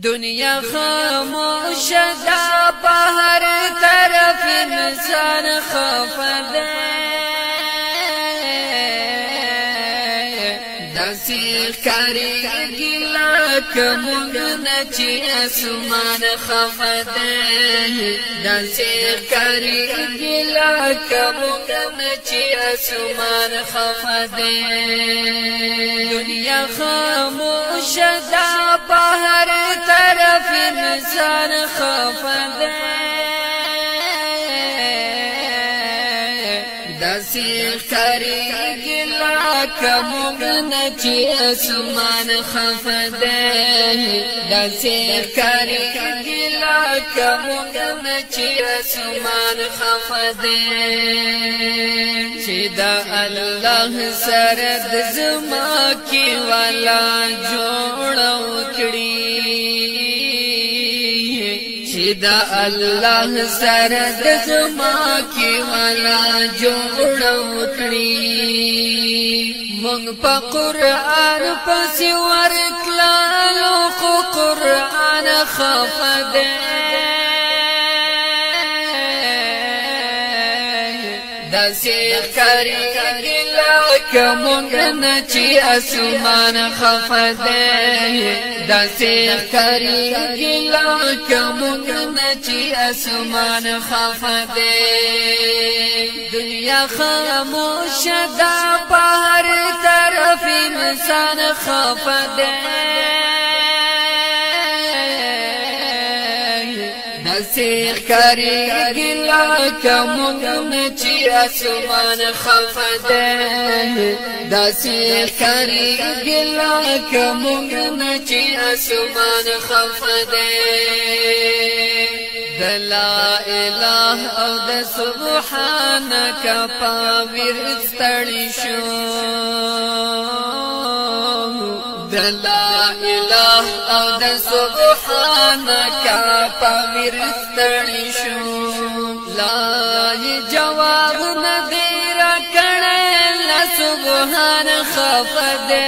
دنیا خاموش دا بہر طرف انسان خفا دے دسی کریگی لکمونگنا چی اسمان خفا دے دسی کریگی لکمونگنا چی اسمان خفا دے دنیا خاموش دا بہر طرف انسان خفا دے دسی کریگی لکمونگنا چی اسمان خفا دے دسی کریگی لکمونگنا چی اسمان خفا دے چی دا اللہ سرد زما کی والا جوڑا اکڑی چی دا اللہ سرد زما کی والا جوڑا اکڑی مونگ پا قرآن پسی ورکلالو خو قرآن خفا دے دسی کریگی لکمونگنا چی اسمان خفا دے دسی کریگی لکمونگنا چی اسمان خفا دے دنیا خاموش دا بہر طرف انسان خفا دے دسی کریگی لکمونگنا چی اسمان خفا دے دسی کریگی لکمونگنا چی اسمان خفا دے لا الہ او د سبحانک پاویر ستړی شو لا الہ او د سبحانک پاویر ستړی شو لا جواب ندی را کړه لا سبحان خفا دے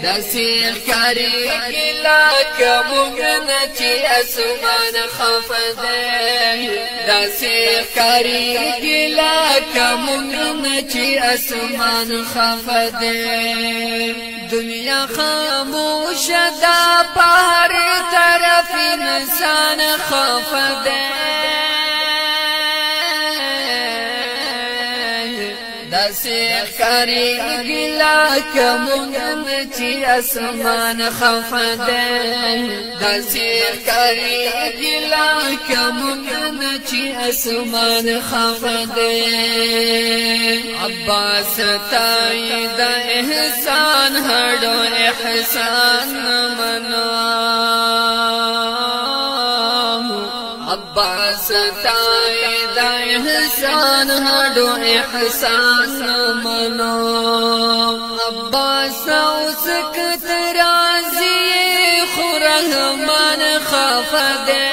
دسی کریگی لکمونگنا چی اسمان خفا دے دسی کریگی لکمونگنا چی اسمان خفا دے دنیا خاموش دا بہر طرف انسان خفا دے دسی کریگی لکمونگنا چی اسمان خفا دے دسی کریگی لکمونگنا چی اسمان خفا دے عباس تائی دا احسان ہڑو احسان منو عباس تائی دا احسان ہڑو احسان منو عباس اوسکت رازی خورحمان خفا دے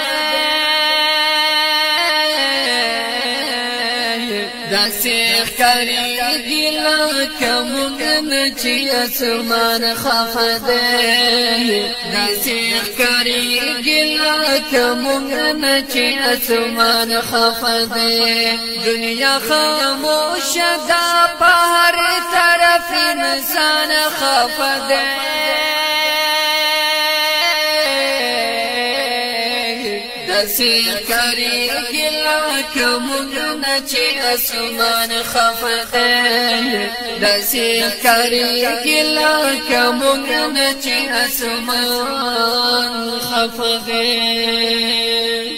دسی کریگی لکمونگنا چی اسمان خفا دے دسی کریگی لکمونگنا چی اسمان خفا دے دنیا خاموش دا بہر طرف انسان خفا دے دسی کریگی لکمونگنا چی اسمان خفا دے دسی کریگی لکمونگنا چی اسمان خفا دے